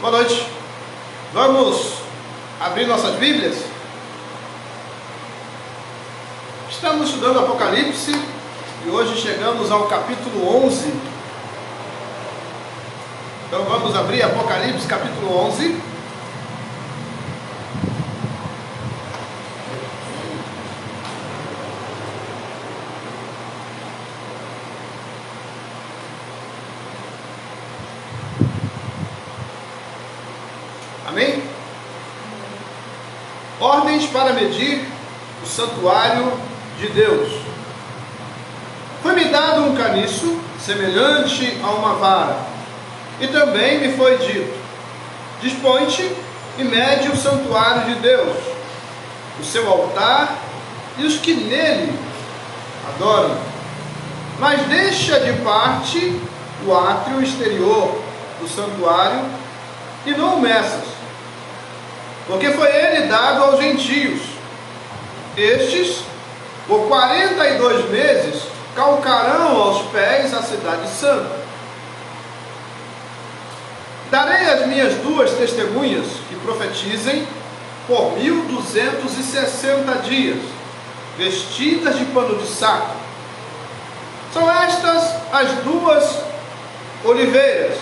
Boa noite. Vamos abrir nossas Bíblias? Estamos estudando Apocalipse e hoje chegamos ao capítulo 11. Então vamos abrir Apocalipse capítulo 11. Amém? Ordens para medir o santuário de Deus. Foi-me dado um caniço semelhante a uma vara, e também me foi dito: dispõe-te e mede o santuário de Deus, o seu altar e os que nele adoram, mas deixa de parte o átrio exterior do santuário e não o meças, porque foi ele dado aos gentios. Estes, por 42 meses, calcarão aos pés a cidade santa. Darei as minhas duas testemunhas que profetizem por 1260 dias, vestidas de pano de saco. São estas as duas oliveiras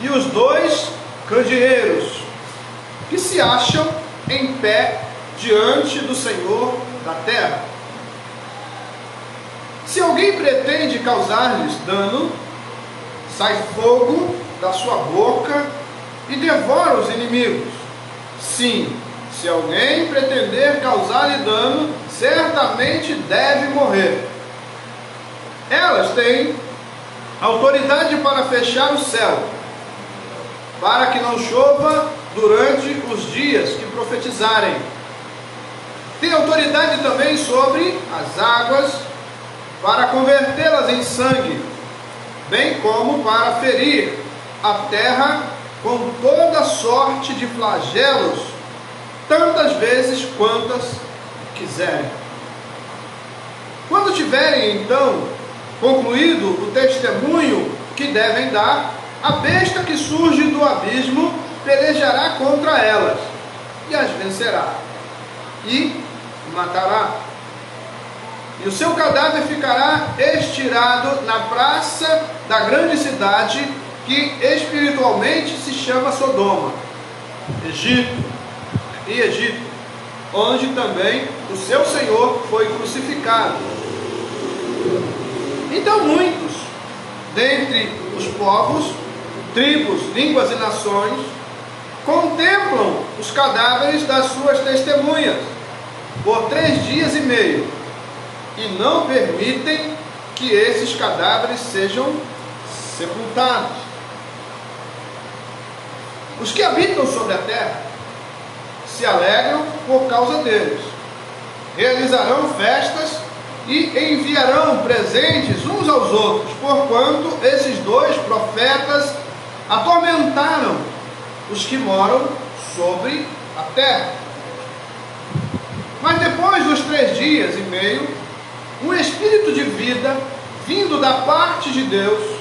e os dois candeeiros que se acham em pé diante do Senhor da terra. Se alguém pretende causar-lhes dano, sai fogo da sua boca e devora os inimigos. Sim, se alguém pretender causar-lhe dano, certamente deve morrer. Elas têm autoridade para fechar o céu, para que não chova durante os dias que profetizarem. Tem autoridade também sobre as águas, para convertê-las em sangue, bem como para ferir a terra com toda sorte de flagelos, tantas vezes quantas quiserem. Quando tiverem, então, concluído o testemunho que devem dar, a besta que surge do abismo pelejará contra elas e as vencerá e matará. E o seu cadáver ficará estirado na praça da grande cidade, que espiritualmente se chama Sodoma, Egito, onde também o seu Senhor foi crucificado. Então muitos dentre os povos, tribos, línguas e nações contemplam os cadáveres das suas testemunhas por 3 dias e meio e não permitem que esses cadáveres sejam sepultados. Os que habitam sobre a terra se alegram por causa deles, realizarão festas e enviarão presentes uns aos outros, porquanto esses dois profetas atormentaram os que moram sobre a terra. Mas depois dos 3 dias e meio, um espírito de vida, vindo da parte de Deus,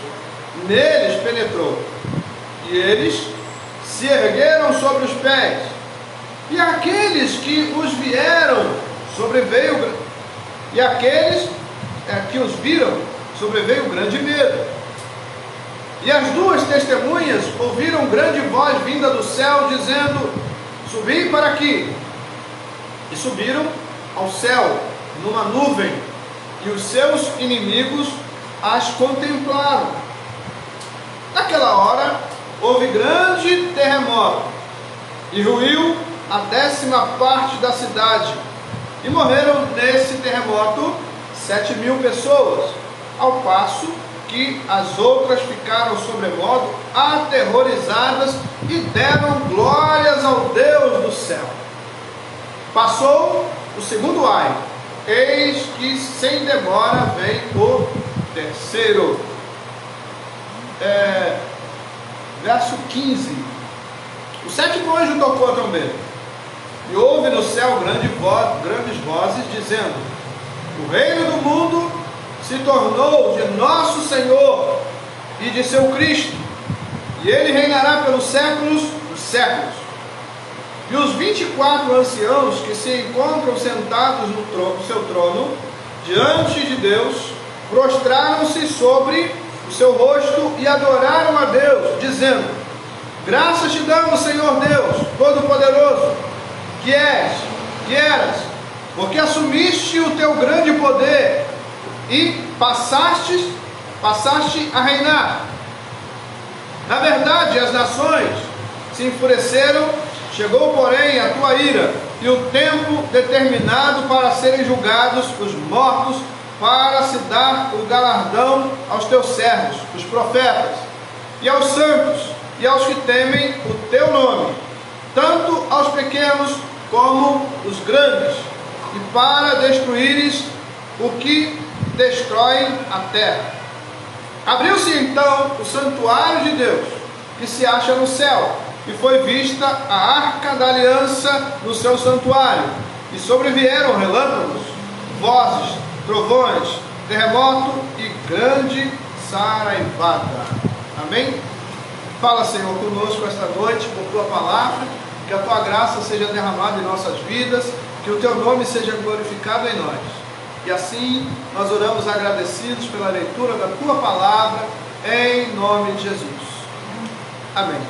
neles penetrou, e eles se ergueram sobre os pés, e aqueles que os viram que os viram, sobreveio grande medo. E as duas testemunhas ouviram grande voz vinda do céu, dizendo: subi para aqui. E subiram ao céu numa nuvem, e os seus inimigos as contemplaram. Naquela hora houve grande terremoto, e ruiu a 10ª parte da cidade, e morreram nesse terremoto 7.000 pessoas, ao passo que as outras ficaram sobremodo aterrorizadas e deram glórias ao Deus do céu. Passou o segundo ai, eis que sem demora vem o terceiro. Verso 15. O 7º anjo tocou também, e houve no céu grandes vozes, dizendo: o reino do mundo se tornou de nosso Senhor e de seu Cristo, e ele reinará pelos séculos dos séculos. E os 24 anciãos que se encontram sentados no seu trono, diante de Deus, prostraram-se sobre o seu rosto e adoraram a Deus, dizendo: graças te damos, Senhor Deus Todo-Poderoso, que eras, porque assumiste o teu grande poder e passaste a reinar. Na verdade, as nações se enfureceram, chegou, porém, a tua ira e o tempo determinado para serem julgados os mortos, para se dar o galardão aos teus servos, os profetas, e aos santos, e aos que temem o teu nome, tanto aos pequenos como os grandes, e para destruíres o que destrói a terra. Abriu-se então o santuário de Deus, que se acha no céu, e foi vista a arca da aliança no seu santuário, e sobrevieram relâmpagos, vozes, trovões, terremoto e grande saraivada. Amém? Fala, Senhor, conosco esta noite por tua palavra, que a tua graça seja derramada em nossas vidas, que o teu nome seja glorificado em nós. E assim nós oramos agradecidos pela leitura da tua palavra, em nome de Jesus. Amém.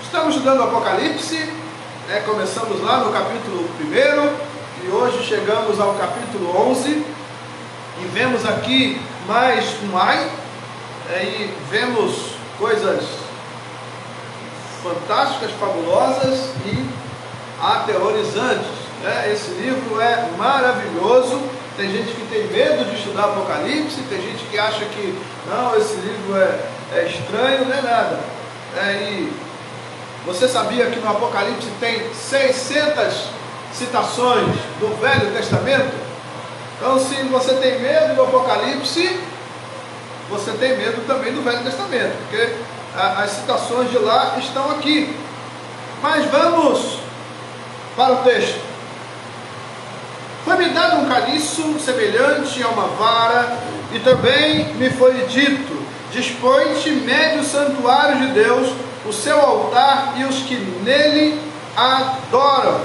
Estamos estudando o Apocalipse, começamos lá no capítulo 1 e hoje chegamos ao capítulo 11 e vemos aqui mais um ai, e vemos coisas fantásticas, fabulosas e aterrorizantes. Esse livro é maravilhoso. Tem gente que tem medo de estudar Apocalipse, tem gente que acha que não, esse livro é estranho, não é nada. E você sabia que no Apocalipse tem 600 citações do Velho Testamento? Então, se você tem medo do Apocalipse, você tem medo também do Velho Testamento, porque as citações de lá estão aqui. Mas vamos para o texto. Foi-me dado um caniço semelhante a uma vara, e também me foi dito: dispõe-te, mede o santuário de Deus, o seu altar e os que nele adoram.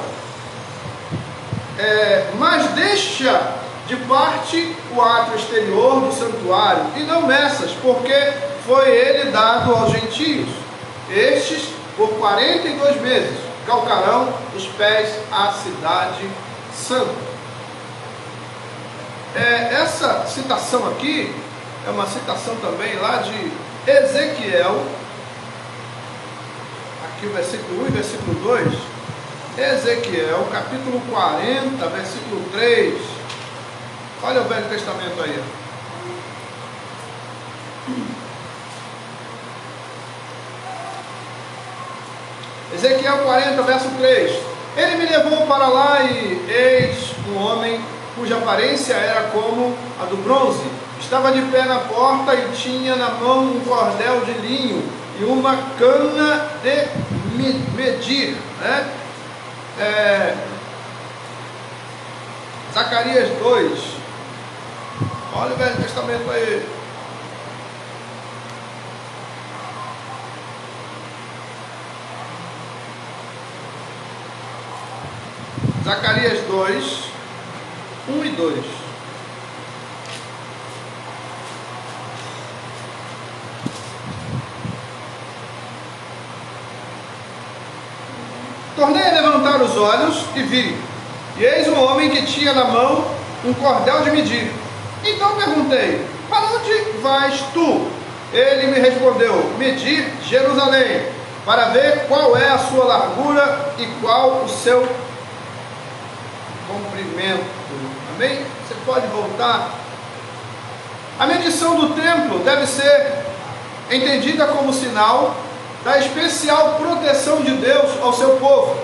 Mas deixa de parte o átrio exterior do santuário, e não meças, porque foi ele dado aos gentios. Estes, por 42 meses, calcarão os pés à cidade santa. Essa citação aqui é uma citação também lá de Ezequiel, aqui o versículo 1 e versículo 2, Ezequiel, capítulo 40, versículo 3, olha o Velho Testamento aí. Ezequiel 40, verso 3, ele me levou para lá e eis um homem cuja aparência era como a do bronze, estava de pé na porta e tinha na mão um cordel de linho e uma cana de medir, Zacarias 2, olha o Velho Testamento aí. Zacarias 2, 1 e 2. Tornei a levantar os olhos e vi, e eis um homem que tinha na mão um cordel de medir. Então perguntei: para onde vais tu? Ele me respondeu: medir Jerusalém, para ver qual é a sua largura e qual o seu comprimento. Amém? Você pode voltar. A medição do templo deve ser entendida como sinal da especial proteção de Deus ao seu povo.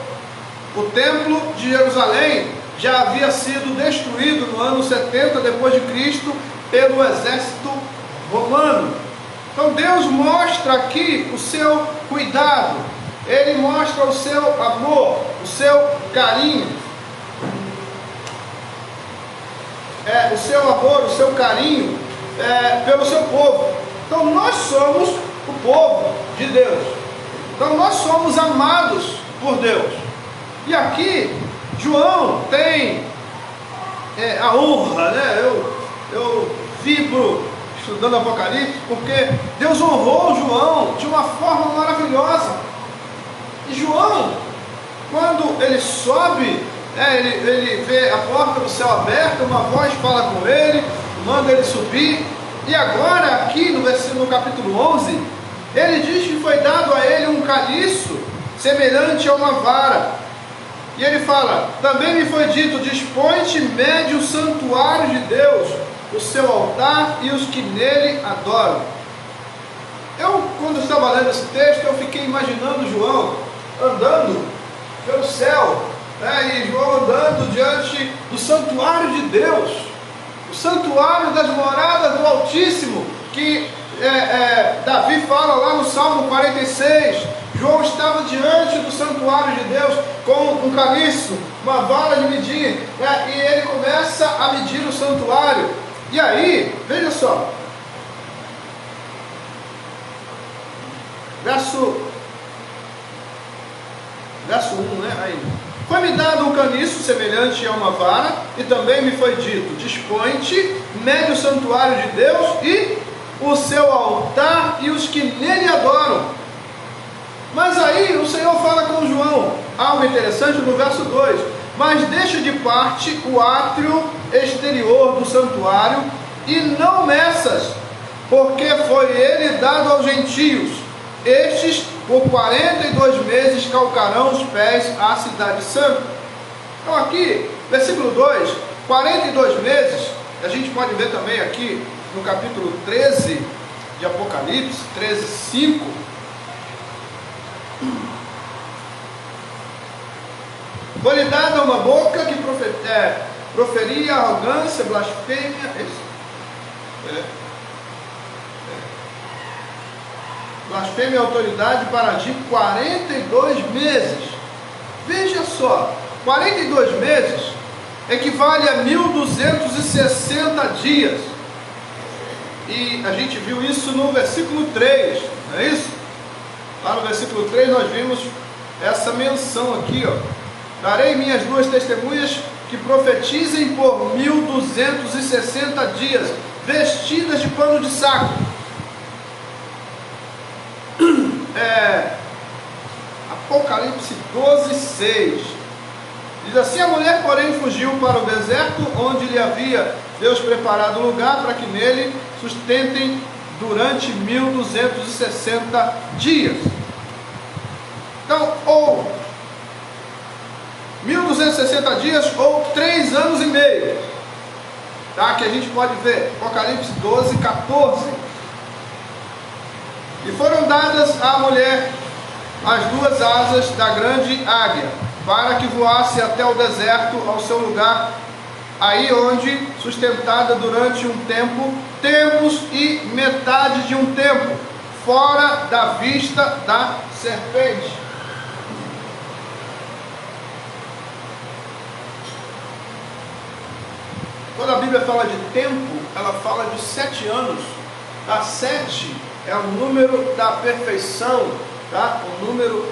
O templo de Jerusalém já havia sido destruído no ano 70 depois de Cristo pelo exército romano. Então Deus mostra aqui o seu cuidado, Ele mostra o seu amor, o seu carinho. O seu amor, o seu carinho pelo seu povo. Então nós somos o povo de Deus. Então nós somos amados por Deus. E aqui João tem a honra, né? Eu vibro estudando Apocalipse, porque Deus honrou João de uma forma maravilhosa. E João, quando ele sobe, ele vê a porta do céu aberta, uma voz fala com ele, manda ele subir. E agora aqui no capítulo 11, ele diz que foi dado a ele um caliço semelhante a uma vara. E ele fala: também me foi dito, dispõe-te, mede o santuário de Deus, o seu altar e os que nele adoram. Quando estava lendo esse texto, eu fiquei imaginando João andando pelo céu, né? E João andando diante do santuário de Deus, o santuário das moradas do Altíssimo, que Davi fala lá no Salmo 46. João estava diante do santuário de Deus com um caliço, uma vara de medir, né? E ele começa a medir o santuário. E aí, veja só, verso 1, né? Aí. Foi-me dado um caniço semelhante a uma vara, e também me foi dito, dispõe-te, mede o santuário de Deus e o seu altar e os que nele adoram. Mas aí o Senhor fala com João algo interessante no verso 2: mas deixa de parte o átrio exterior do santuário e não meças, porque foi ele dado aos gentios. Estes por 42 meses calcarão os pés à cidade santa. Então aqui, versículo 2, 42 meses, a gente pode ver também aqui no capítulo 13 de Apocalipse, 13, 5. Foi-lhe dada uma boca que proferia arrogância, blasfêmia, blasfêmia e autoridade para agir 42 meses. Veja só, 42 meses equivale a 1260 dias. E a gente viu isso no versículo 3, não é isso? Lá no versículo 3 nós vimos essa menção aqui, ó: darei minhas duas testemunhas que profetizem por 1260 dias, vestidas de pano de saco. Apocalipse 12, 6 diz assim: a mulher porém fugiu para o deserto, onde lhe havia Deus preparado lugar para que nele sustentem durante 1260 dias. Então, ou 1260 dias ou 3 anos e meio, tá? Que a gente pode ver, Apocalipse 12, 14. E foram dadas à mulher as duas asas da grande águia, para que voasse até o deserto, ao seu lugar, aí onde, sustentada durante um tempo, tempos e metade de um tempo, fora da vista da serpente. Quando a Bíblia fala de tempo, ela fala de 7 anos. A 7 é o número da perfeição, tá? O número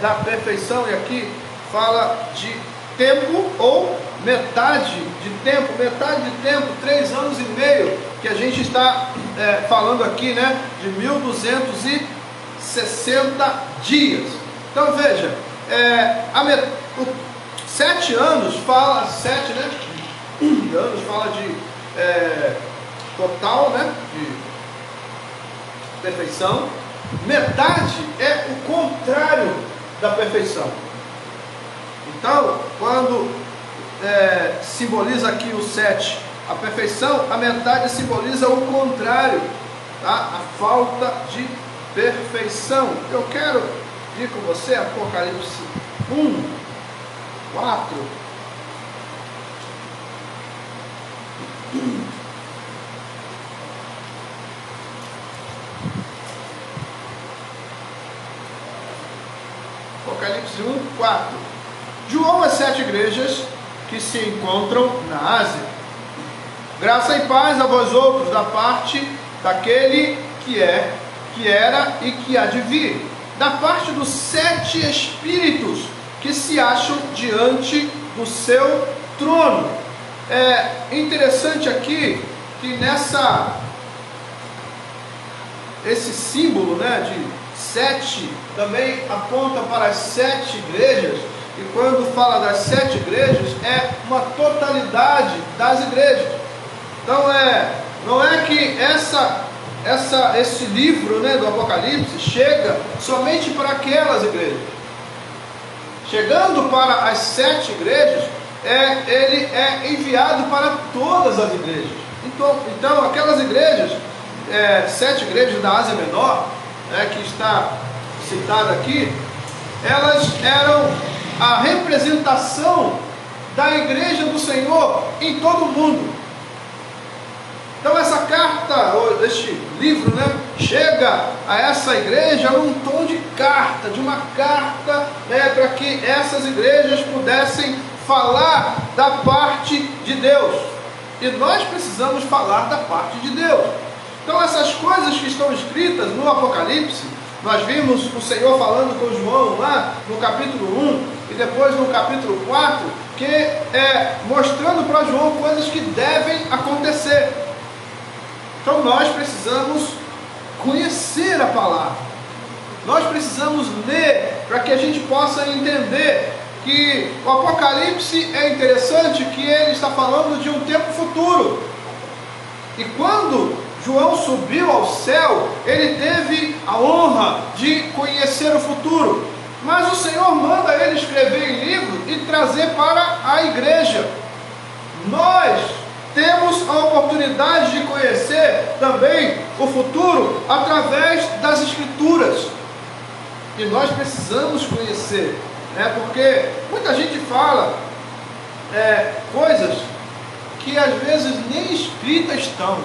da perfeição, e aqui fala de tempo ou metade de tempo, 3 anos e meio, que a gente está falando aqui, né? De 1260 dias. Então veja, 7 anos fala, 7, né? Anos fala de total, né? De perfeição. Metade é o contrário da perfeição. Então, quando simboliza aqui o 7, a perfeição, a metade simboliza o contrário, tá? A falta de perfeição. Eu quero ir com você Apocalipse 1, 4. Apocalipse 1, 4. João às 7 igrejas que se encontram na Ásia. Graça e paz a vós outros, da parte daquele que é, que era e que há de vir, da parte dos 7 espíritos que se acham diante do seu trono. É interessante aqui que esse símbolo, né, de 7 também aponta para as 7 igrejas, e quando fala das 7 igrejas é uma totalidade das igrejas. Então não é que esse livro, né, do Apocalipse chega somente para aquelas igrejas. Chegando para as 7 igrejas, ele é enviado para todas as igrejas. Então aquelas igrejas, 7 igrejas da Ásia Menor, que está citada aqui, elas eram a representação da igreja do Senhor em todo o mundo. Então essa carta, ou este livro, né, chega a essa igreja num tom de carta, para que essas igrejas pudessem falar da parte de Deus. E nós precisamos falar da parte de Deus. Então essas coisas que estão escritas no Apocalipse, nós vimos o Senhor falando com João lá no capítulo 1 e depois no capítulo 4, que mostrando para João coisas que devem acontecer. Então nós precisamos conhecer a palavra, nós precisamos ler para que a gente possa entender que o Apocalipse é interessante, que ele está falando de um tempo futuro. E quando João subiu ao céu, ele teve a honra de conhecer o futuro, mas o Senhor manda ele escrever em livro e trazer para a igreja. Nós temos a oportunidade de conhecer também o futuro através das Escrituras, e nós precisamos conhecer, né? Porque muita gente fala coisas que às vezes nem escritas estão.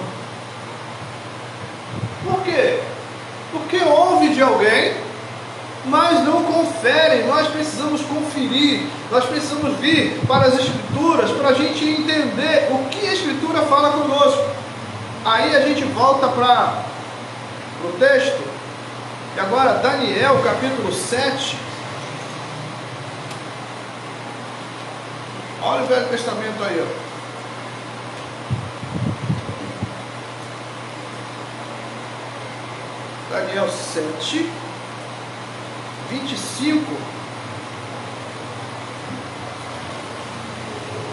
Por quê? Porque ouve de alguém, mas não conferem. Nós precisamos conferir, nós precisamos vir para as Escrituras para a gente entender o que a Escritura fala conosco. Aí a gente volta para o texto, e agora Daniel capítulo 7. Olha o Velho Testamento aí, ó. Daniel 7, 25.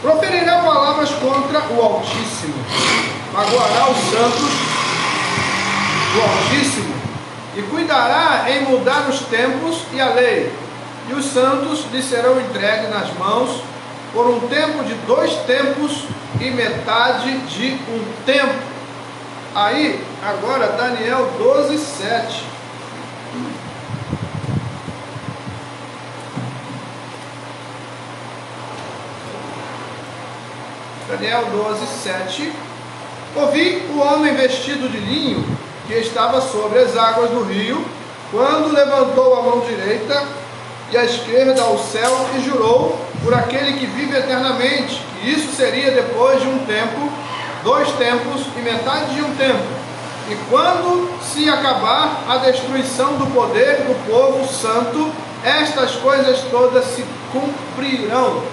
Proferirá palavras contra o Altíssimo, magoará os santos do Altíssimo, e cuidará em mudar os tempos e a lei, e os santos lhe serão entregues nas mãos por um tempo de 2 tempos e metade de um tempo. Aí, agora, Daniel 12, 7. Daniel 12, 7. Ouvi o homem vestido de linho que estava sobre as águas do rio, quando levantou a mão direita e a esquerda ao céu e jurou por aquele que vive eternamente, que isso seria depois de um tempo, 2 tempos e metade de um tempo, e quando se acabar a destruição do poder do povo santo, estas coisas todas se cumprirão.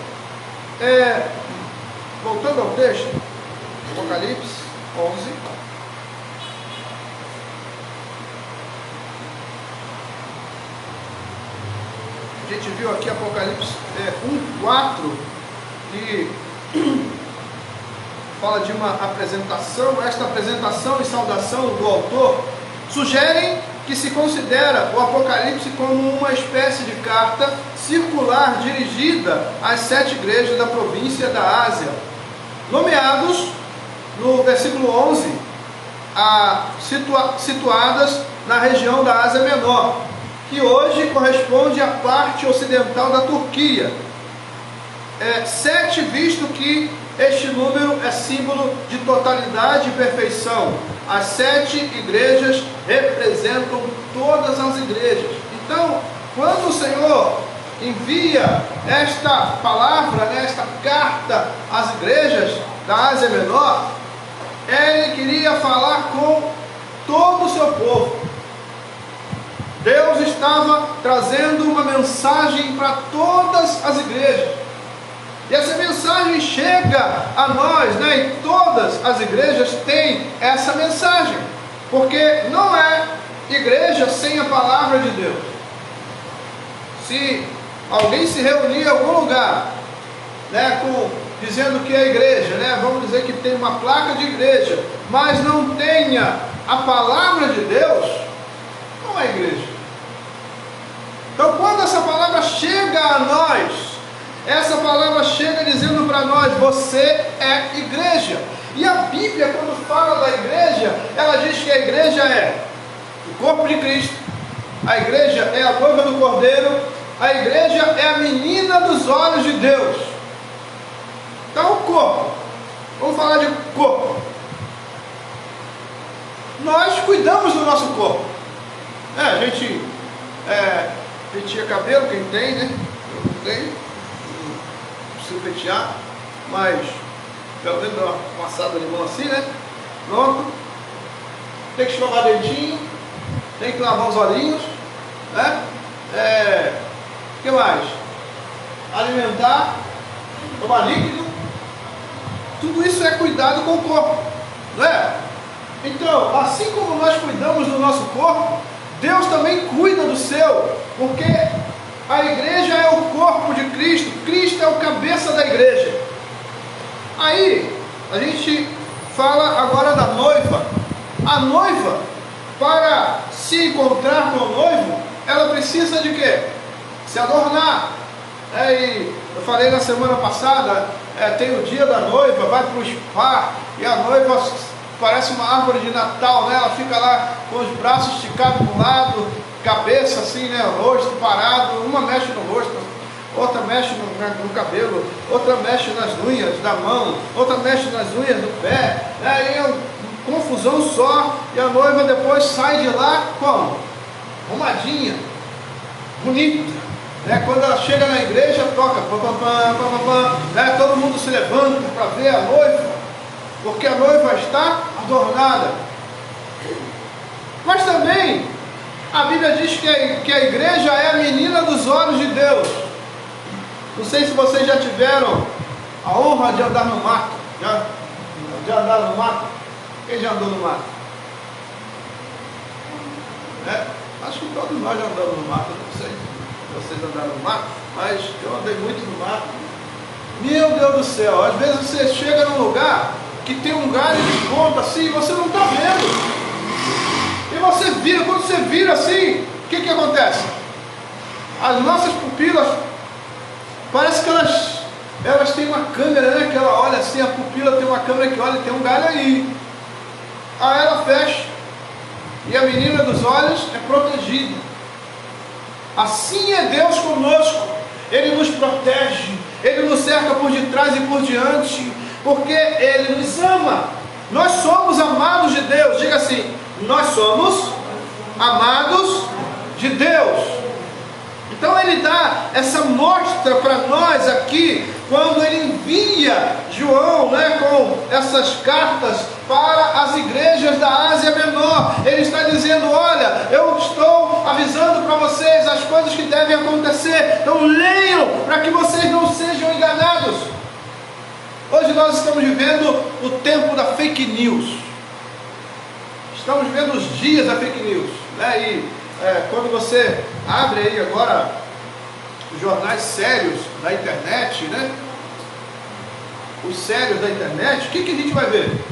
Voltando ao texto, Apocalipse 11. A gente viu aqui Apocalipse 1:4, que fala de uma apresentação. Esta apresentação e saudação do autor sugerem que se considera o Apocalipse como uma espécie de carta circular dirigida às 7 igrejas da província da Ásia, nomeados no versículo 11, situadas na região da Ásia Menor, que hoje corresponde à parte ocidental da Turquia. 7, visto que este número é símbolo de totalidade e perfeição. As 7 igrejas representam todas as igrejas. Então, quando o Senhor envia esta palavra, esta carta às igrejas da Ásia Menor, ele queria falar com todo o seu povo. Deus estava trazendo uma mensagem para todas as igrejas. E essa mensagem chega a nós, né? E todas as igrejas têm essa mensagem. Porque não é igreja sem a palavra de Deus. Se alguém se reunir em algum lugar, né, dizendo que é igreja, né, vamos dizer que tem uma placa de igreja, mas não tenha a palavra de Deus, não é igreja. Então, quando essa palavra chega a nós, essa palavra chega dizendo para nós: você é igreja. E a Bíblia, quando fala da igreja, ela diz que a igreja é o corpo de Cristo, a igreja é a noiva do Cordeiro, a igreja é a menina dos olhos de Deus. Então, o corpo, vamos falar de corpo. Nós cuidamos do nosso corpo. A gente penteia cabelo, quem tem, né? Eu não tenho, não preciso pentear, mas pelo menos uma passada de mão assim, né? Pronto. Tem que escovar dentinho, tem que lavar os olhinhos, né? O que mais? Alimentar, tomar líquido. Tudo isso é cuidado com o corpo, não é? Então, assim como nós cuidamos do nosso corpo, Deus também cuida do seu, porque a igreja é o corpo de Cristo, Cristo é o cabeça da igreja. Aí, a gente fala agora da noiva. A noiva, para se encontrar com o noivo, ela precisa de quê? Se adornar. E eu falei na semana passada, tem o dia da noiva, vai para o spa, e a noiva parece uma árvore de Natal, né? Ela fica lá com os braços esticados para um lado, cabeça assim, né? O rosto parado, uma mexe no rosto, outra mexe no cabelo, outra mexe nas unhas da mão, outra mexe nas unhas do pé, aí é uma confusão só, e a noiva depois sai de lá como? Arrumadinha, bonita, né? Quando ela chega na igreja, toca pam, pam, pam, pam, pam, pam, né? Todo mundo se levanta para ver a noiva, porque a noiva está adornada. Mas também a Bíblia diz que a igreja é a menina dos olhos de Deus. Não sei se vocês já tiveram a honra de andar no mato. Já andaram no mato? Quem já andou no mato? Acho que todos nós já andamos no mato. Não sei se vocês andaram no mato, mas eu andei muito no mato. Meu Deus do céu, às vezes você chega num lugar que tem um galho de ponta assim, e você não está vendo. E você vira, quando você vira assim, o que acontece? As nossas pupilas, parece que elas têm uma câmera, né? Que ela olha assim, a pupila tem uma câmera que olha e tem um galho aí. Aí ela fecha, e a menina dos olhos é protegida. Assim é Deus conosco. Ele nos protege, Ele nos cerca por detrás e por diante, porque Ele nos ama. Nós somos amados de Deus. Diga assim: nós somos amados de Deus. Então Ele dá essa mostra para nós aqui, quando Ele envia João, né, com essas cartas para as igrejas da Ásia Menor. Ele está dizendo: olha, eu estou avisando para vocês as coisas que devem acontecer, então leiam para que vocês não sejam enganados. Hoje nós estamos vivendo o tempo da fake news. Estamos vivendo os dias da fake news, né? Quando você abre aí agora os jornais sérios da internet, né? Os sérios da internet, o que a gente vai ver?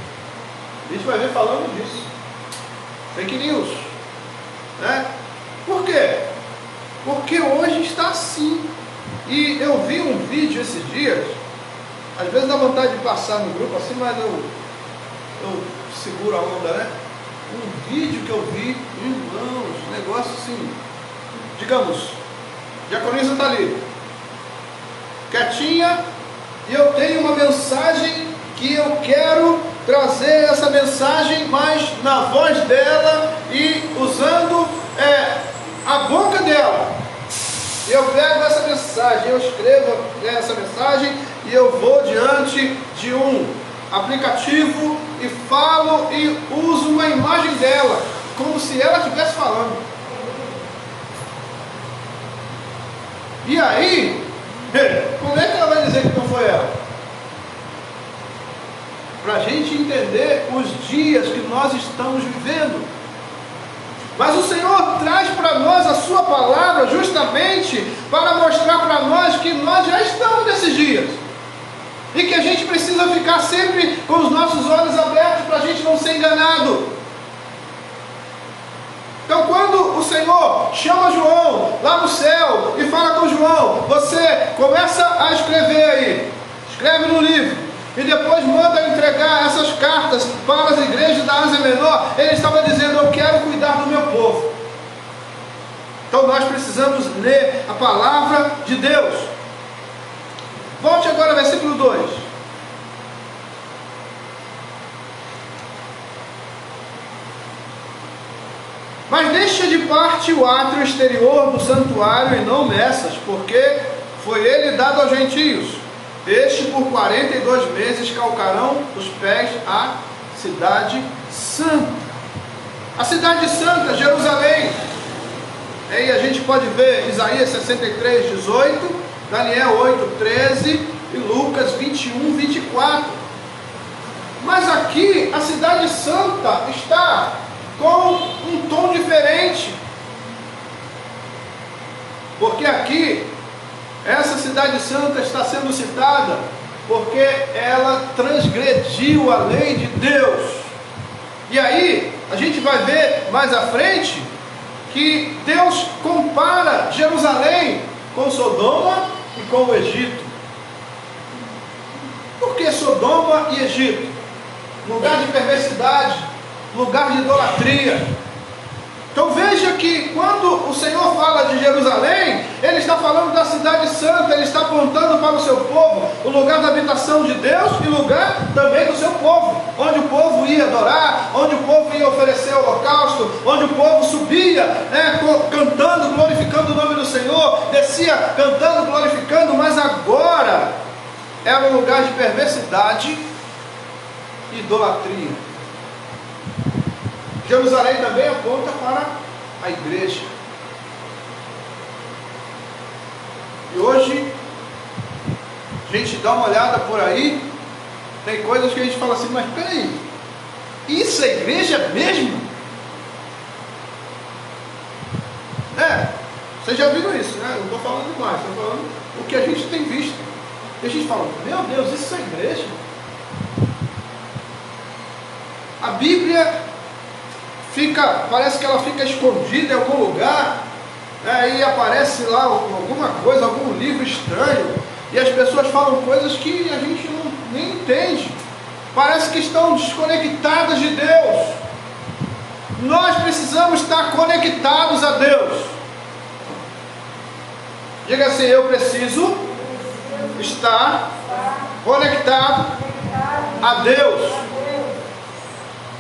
A gente vai ver falando disso. Fake news, né? Por quê? Porque hoje está assim. E eu vi um vídeo esses dias, às vezes dá vontade de passar no grupo assim, mas eu seguro a onda, né? Um vídeo que eu vi, irmãos, negócio assim, digamos, diaconisa está ali, quietinha, e eu tenho uma mensagem que eu quero trazer essa mensagem, mas na voz dela e usando a boca dela. Eu pego essa mensagem, eu escrevo essa mensagem e eu vou diante de um aplicativo e falo e uso uma imagem dela, como se ela estivesse falando. E aí, como é que ela vai dizer que não foi ela? Para a gente entender os dias que nós estamos vivendo. Mas o Senhor traz para nós a sua palavra justamente para mostrar para nós que nós já estamos nesses dias. E que a gente precisa ficar sempre com os nossos olhos abertos para a gente não ser enganado. Então quando o Senhor chama João lá no céu e fala com João, você começa a escrever aí, escreve no livro. E depois manda entregar essas cartas para as igrejas da Ásia Menor. Ele estava dizendo, eu quero cuidar do meu povo. Então nós precisamos ler a palavra de Deus. Volte agora ao versículo 2. Mas deixa de parte o átrio exterior do santuário e não Messas, porque foi ele dado aos gentios. Este por 42 meses calcarão os pés à cidade santa. A cidade santa, Jerusalém. Aí a gente pode ver Isaías 63, 18, Daniel 8, 13 e Lucas 21, 24. Mas aqui a cidade santa está com um tom diferente. Porque aqui essa cidade santa está sendo citada porque ela transgrediu a lei de Deus. E aí, a gente vai ver mais à frente que Deus compara Jerusalém com Sodoma e com o Egito. Por que Sodoma e Egito? Lugar de perversidade, lugar de idolatria. Então veja que quando o Senhor fala de Jerusalém, Ele está falando da cidade santa, Ele está apontando para o seu povo, o lugar da habitação de Deus e lugar também do seu povo, onde o povo ia adorar, onde o povo ia oferecer holocausto, onde o povo subia, cantando, glorificando o nome do Senhor, descia cantando, glorificando, mas agora era um lugar de perversidade e idolatria. Jerusalém também aponta para a igreja. E hoje, a gente dá uma olhada por aí, tem coisas que a gente fala assim, mas peraí, isso é igreja mesmo? Vocês já viram isso, né? Não estou falando demais, estou falando o que a gente tem visto. E a gente fala, meu Deus, isso é igreja? A Bíblia parece que ela fica escondida em algum lugar, e aparece lá alguma coisa, algum livro estranho, e as pessoas falam coisas que a gente nem entende, parece que estão desconectadas de Deus. Nós precisamos estar conectados a Deus. Diga assim, eu preciso estar conectado a Deus.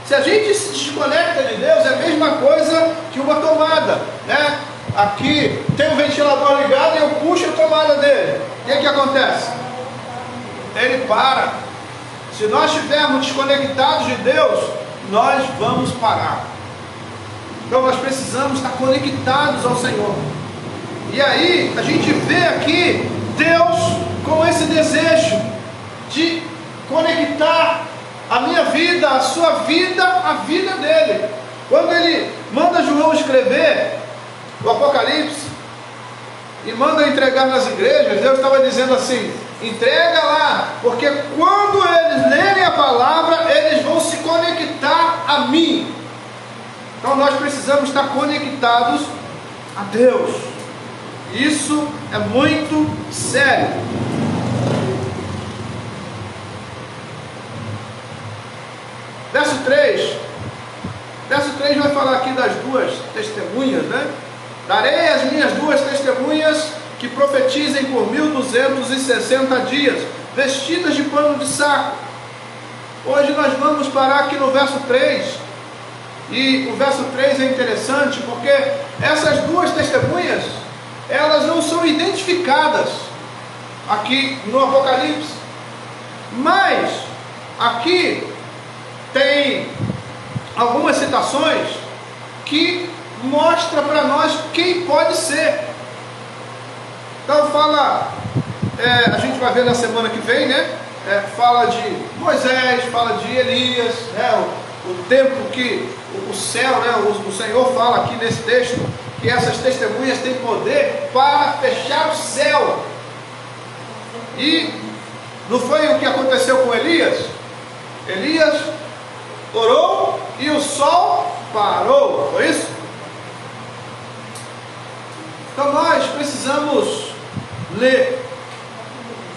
Se a gente se desconecta de Deus, é a mesma coisa que uma tomada, né? Aqui tem um ventilador ligado e eu puxo a tomada dele. O que acontece? Ele para. Se nós estivermos desconectados de Deus, nós vamos parar. Então nós precisamos estar conectados ao Senhor. E aí a gente vê aqui Deus com esse desejo de conectar a minha vida, a sua vida, a vida dele. Quando ele manda João escrever o Apocalipse e manda entregar nas igrejas, Deus estava dizendo assim, entrega lá, porque quando eles lerem a palavra, eles vão se conectar a mim. Então nós precisamos estar conectados a Deus. Isso é muito sério. Verso 3 vai falar aqui das duas testemunhas, né? Darei as minhas duas testemunhas que profetizem por 1260 dias, vestidas de pano de saco. Hoje nós vamos parar aqui no verso 3. E o verso 3 é interessante porque essas duas testemunhas, elas não são identificadas aqui no Apocalipse. Mas aqui tem algumas citações que mostra para nós quem pode ser. Então fala, a gente vai ver na semana que vem, né? Fala de Moisés, fala de Elias, né? O tempo que o céu, né? O Senhor fala aqui nesse texto que essas testemunhas têm poder para fechar o céu. E não foi o que aconteceu com Elias? Elias orou e o sol parou, foi isso? Então nós precisamos ler.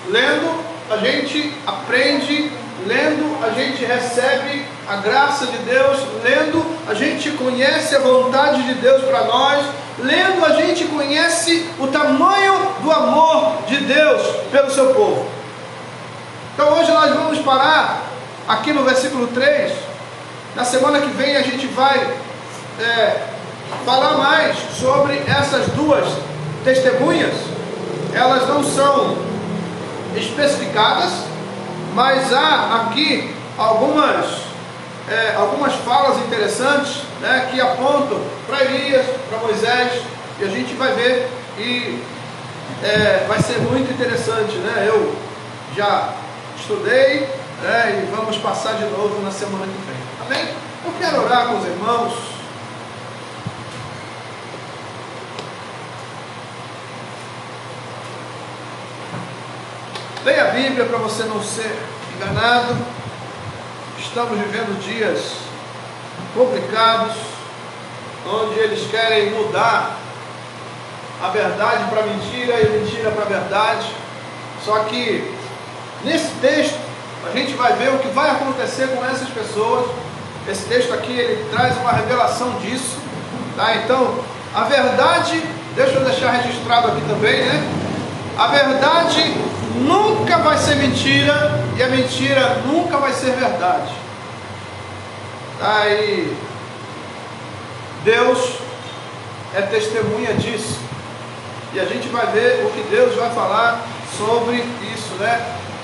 Lendo a gente aprende, lendo a gente recebe a graça de Deus, lendo a gente conhece a vontade de Deus para nós, lendo a gente conhece o tamanho do amor de Deus pelo seu povo. Então hoje nós vamos parar aqui no versículo 3. Na semana que vem a gente vai falar mais sobre essas duas testemunhas. Elas não são especificadas, mas há aqui algumas falas interessantes, né, que apontam para Elias, para Moisés, e a gente vai ver e vai ser muito interessante, né? Eu já estudei, e vamos passar de novo na semana que vem, amém? Eu quero orar com os irmãos. Leia a Bíblia para você não ser enganado. Estamos vivendo dias complicados, onde eles querem mudar a verdade para mentira e mentira para verdade. Só que nesse texto a gente vai ver o que vai acontecer com essas pessoas. Esse texto aqui ele traz uma revelação disso, tá? Então a verdade, deixa eu deixar registrado aqui também, né? A verdade nunca vai ser mentira e a mentira nunca vai ser verdade. Tá? E Deus é testemunha disso. E a gente vai ver o que Deus vai falar sobre isso, né?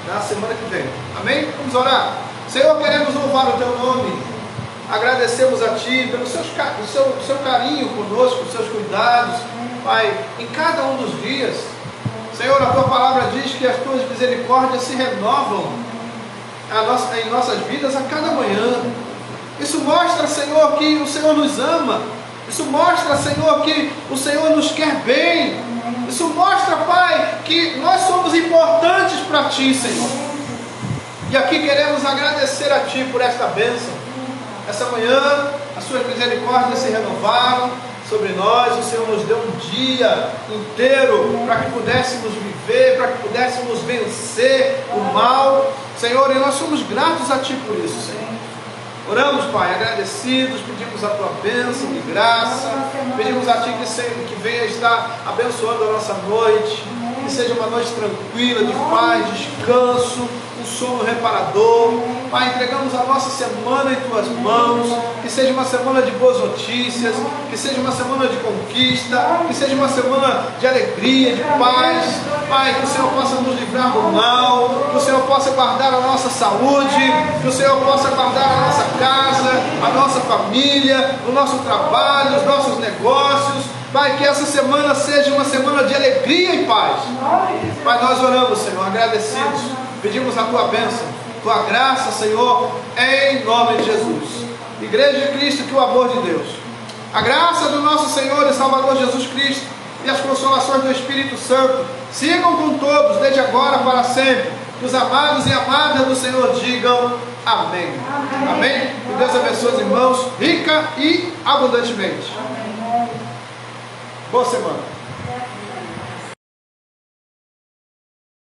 Na semana que vem. Amém? Vamos orar. Senhor, queremos louvar o Teu nome. Agradecemos a Ti pelo seu carinho conosco, os seus cuidados, Pai, em cada um dos dias. Senhor, a Tua palavra diz que as Tuas misericórdias se renovam em nossas vidas a cada manhã. Isso mostra, Senhor, que o Senhor nos ama. Isso mostra, Senhor, que o Senhor nos quer bem. Isso mostra, Pai, que nós somos importantes para Ti, Senhor. E aqui queremos agradecer a Ti por esta bênção. Essa manhã, as Suas misericórdias se renovaram sobre nós. O Senhor nos deu um dia inteiro para que pudéssemos viver, para que pudéssemos vencer o mal, Senhor, e nós somos gratos a Ti por isso, Senhor. Oramos, Pai, agradecidos, pedimos a Tua bênção de graça, pedimos a Ti que venha estar abençoando a nossa noite, que seja uma noite tranquila, de paz, descanso, um sono reparador. Pai, entregamos a nossa semana em Tuas mãos, que seja uma semana de boas notícias, que seja uma semana de conquista, que seja uma semana de alegria, de paz. Pai, que o Senhor possa nos livrar do mal, que o Senhor possa guardar a nossa saúde, que o Senhor possa guardar a nossa casa, a nossa família, o nosso trabalho, os nossos negócios. Pai, que essa semana seja uma semana de alegria e paz. Pai, nós oramos, Senhor, agradecidos, pedimos a Tua bênção, Tua graça, Senhor, em nome de Jesus. Igreja de Cristo, que o amor de Deus, a graça do nosso Senhor e Salvador Jesus Cristo e as consolações do Espírito Santo sigam com todos, desde agora para sempre. Que os amados e amadas do Senhor digam amém. Amém. Amém? Que Deus abençoe os irmãos rica e abundantemente. Boa semana.